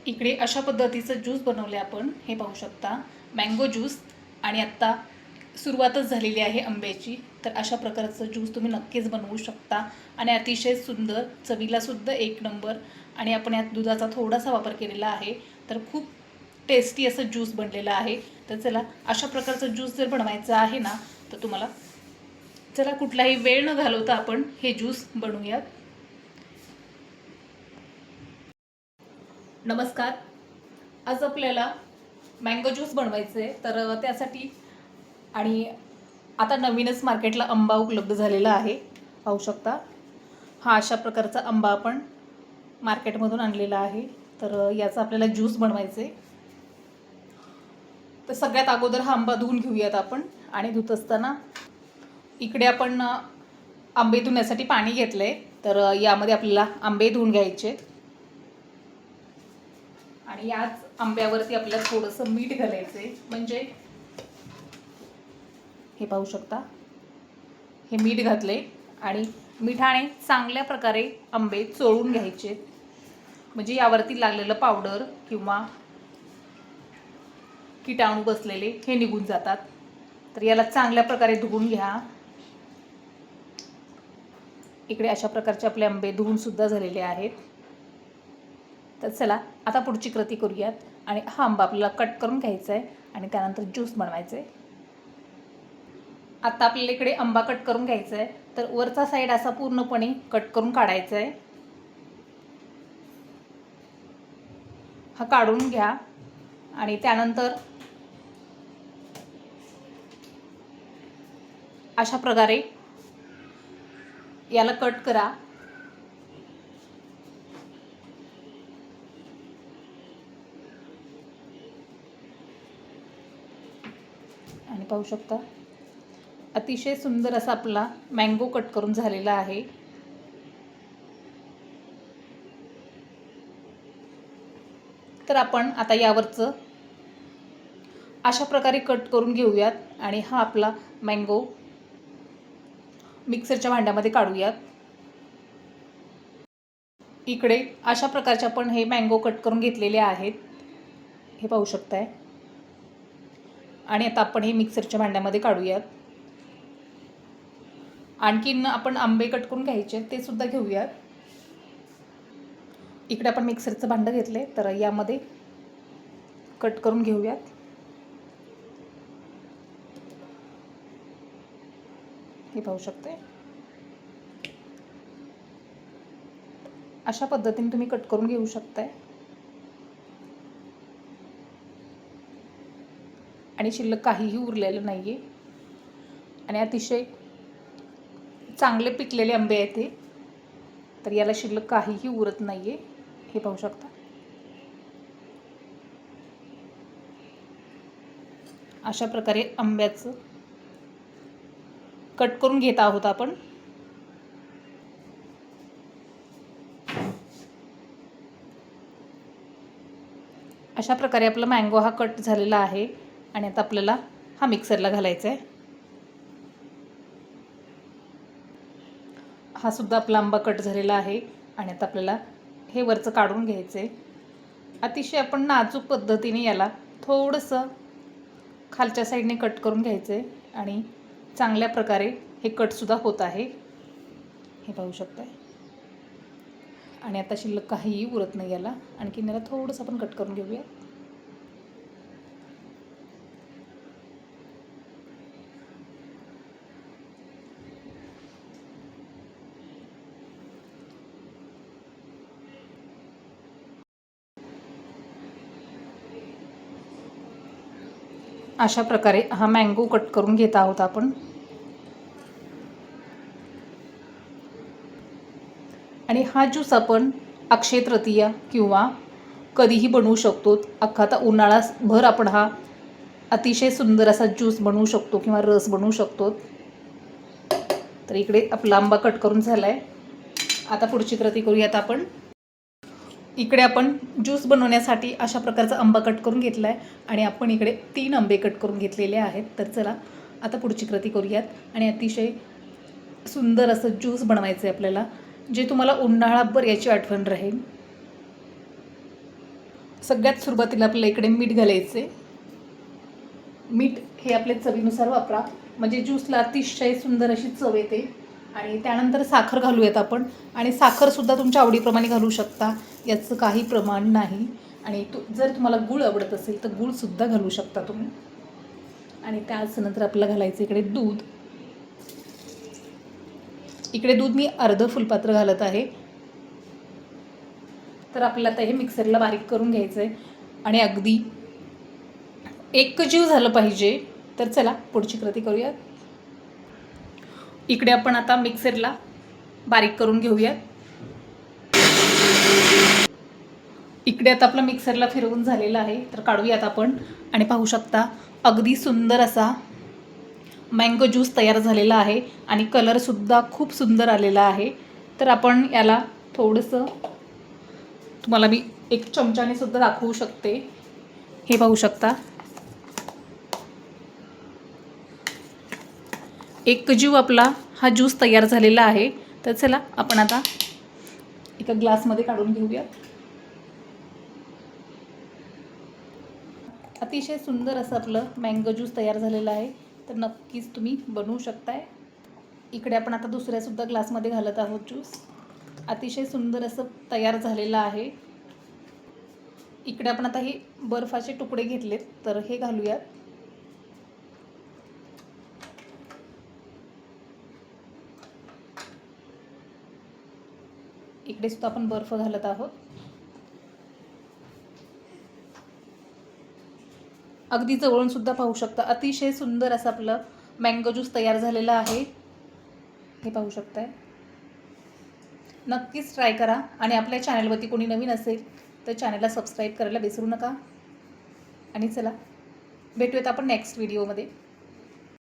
इकडे अशा पद्धतीचं ज्यूस बनवले आपण, हे पाहू शकता, मँगो ज्यूस. आणि आत्ता सुरुवातच झालेली आहे आंब्याची. तर अशा प्रकारचं ज्यूस तुम्ही नक्कीच बनवू शकता आणि अतिशय सुंदर, चवीलासुद्धा एक नंबर. आणि आपण यात दुधाचा थोडासा वापर केलेला आहे, तर खूप टेस्टी असं ज्यूस बनलेलं आहे. तर चला, अशा प्रकारचं ज्यूस जर बनवायचं आहे ना, तर तुम्हाला चला कुठलाही वेळ न घालवता आपण हे ज्यूस बनवूयात. नमस्कार. आज आपल्याला मँगो ज्यूस बनवायचं आहे. तर त्यासाठी आणि आता नवीनच मार्केटला आंबा उपलब्ध झालेला आहे, पाहू शकता. हा अशा प्रकारचा आंबा आपण मार्केटमधून आणलेला आहे. तर याचा आपल्याला ज्यूस बनवायचं आहे. तर सगळ्यात अगोदर हा आंबा धुवून घेऊयात आपण. आणि धुत असताना इकडे आपण आंबे धुण्यासाठी पाणी घेतलं आहे. तर यामध्ये आपल्याला आंबे धुवून घ्यायचे आणि याच आंब्यावरती आपल्याला थोडंसं मीठ घालायचं आहे. म्हणजे हे पाहू शकता, हे मीठ घातले आणि मिठाने चांगल्या प्रकारे आंबे चोळून घ्यायचे. म्हणजे यावरती लागलेलं पावडर किंवा किटाणू बसलेले हे निघून जातात. तर याला चांगल्या प्रकारे धुवून घ्या. इकडे अशा प्रकारचे आपले आंबे धुवून सुद्धा झालेले आहेत. तर चला आता पुढची कृती करूयात. आणि हा आंबा आपल्याला कट करून घ्यायचा आहे आणि त्यानंतर ज्यूस बनवायचं आहे. आता आपल्याला इकडे आंबा कट करून घ्यायचा आहे. तर वरचा साईड असा पूर्णपणे कट करून काढायचा आहे. हा काढून घ्या आणि त्यानंतर अशा प्रकारे याला कट करा. आणि पाहू शकता, अतिशय सुंदर असा आपला मँगो कट करून झालेला आहे. तर आपण आता यावरचं अशा प्रकारे कट करून घेऊयात आणि हा आपला मँगो मिक्सरच्या भांड्यामध्ये काढूयात. इकडे अशा प्रकारचे आपण हे मँगो कट करून घेतलेले आहेत, हे पाहू शकताय. आणि आता आपण हे मिक्सरच्या भांड्यामध्ये काढूयात. आणखीन आपण आंबे कट करून घ्यायचे, ते सुद्धा घेऊयात. इकडे आपण मिक्सरचं भांडं घेतले, तर यामध्ये कट करून घेऊयात. हे पाहू शकते. अशा पद्धतीने तुम्ही कट करून घेऊ शकताय. आणि शिल्लक काहीही उरलेलं नाही आहे. आणि अतिशय चांगले पिकलेले आंबे आहेत ते. तर याला शिल्लक काहीही उरत नाही आहे, हे पाहू शकता. अशा प्रकारे आंब्याचं कट करून घेत आहोत आपण. अशा प्रकारे आपला मँगो हा कट झालेला आहे. आणि आता आपल्याला हा मिक्सरला घालायचा आहे. हा सुद्धा आपला आंबा कट झालेला आहे. आणि आता आपल्याला हे वरचं काढून घ्यायचं आहे. अतिशय आपण नाजूक पद्धतीने याला थोडंसं खालच्या साईडने कट करून घ्यायचं आहे. आणि चांगल्या प्रकारे हे कटसुद्धा होत आहे, हे पाहू शकताय. आणि आता शिल्लक काहीही उरत नाही याला. आणखीन याला थोडंसं आपण कट करून घेऊया. अशा प्रकारे हा मँगो कट करून घेत आहोत आपण. आणि हा ज्यूस आपण अक्षय तृतीया किंवा कधीही बनवू शकतो. अख्खा आता उन्हाळाभर आपण हा अतिशय सुंदर असा ज्यूस बनवू शकतो किंवा रस बनवू शकतो. तर इकडे आपला आंबा कट करून झाला आहे. आता पुढची कृती करूयात आपण. इकडे आपण ज्यूस बनवण्यासाठी अशा प्रकारचा आंबा कट करून घेतला आहे. आणि आपण इकडे 3 आंबे कट करून घेतलेले आहेत. तर चला आता पुढची कृती करूयात. आणि अतिशय सुंदर असं ज्यूस बनवायचं आहे आपल्याला, जे तुम्हाला उन्हाळाभर याची आठवण राहील. सगळ्यात सुरुवातीला आपल्याला इकडे मीठ घालायचे. मीठ हे आपल्या चवीनुसार वापरा, म्हणजे ज्यूसला अतिशय सुंदर अशी चव येते. आणि त्यानंतर साखर घालूयात आपण. आणि साखरसुद्धा तुमच्या आवडीप्रमाणे घालू शकता, याचं काही प्रमाण नाही. आणि जर तुम्हाला गूळ आवडत असेल तर गूळसुद्धा घालू शकता तुम्ही. आणि त्याच नंतर आपल्याला घालायचं इकडे दूध. इकडे दूध मी अर्ध फुलपात्र घालत आहे. तर आपल्याला आता हे मिक्सरला बारीक करून घ्यायचं आहे. आणि अगदी एकजीव झालं पाहिजे. तर चला पुढची कृती करूयात. इकडे आपण आता मिक्सरला बारीक करून घेऊयात. इकडे आता आपला मिक्सरला फिरवून झालेला आहे, तर काढूयात आपण. आणि पाहू शकता अगदी सुंदर असा मँगो ज्यूस तयार झालेला आहे. आणि कलरसुद्धा खूप सुंदर आलेला आहे. तर आपण याला थोडंसं, तुम्हाला मी एक चमच्याने सुद्धा दाखवू शकते. हे पाहू शकता एकजीव आपला हा ज्यूस तयार झालेला आहे. तर चला आपण आता एका ग्लासमध्ये काढून घेऊया. अतिशय सुंदर असं आपलं मँगो ज्यूस तयार झालेलं आहे. तर नक्कीच तुम्ही बनवू शकताय. इकडे आपण आता दुसऱ्यासुद्धा ग्लासमध्ये घालत आहोत ज्यूस. अतिशय सुंदर असं तयार झालेलं आहे. इकडे आपण आता हे बर्फाचे तुकडे घेतलेत, तर हे घालूयात. इकडे सुद्धा आपण बर्फ घालत आहोत. अगदी जवळून सुद्धा पाहू शकता अतिशय सुंदर असं आपलं मँगो ज्यूस तयार झालेलं आहे. हे पाहू शकताय. नक्कीच ट्राय करा. आणि आपल्या चॅनलवरती कोणी नवीन असेल तर चॅनलला सबस्क्राईब करायला विसरू नका. आणि चला भेटूयात आपण नेक्स्ट व्हिडिओमध्ये.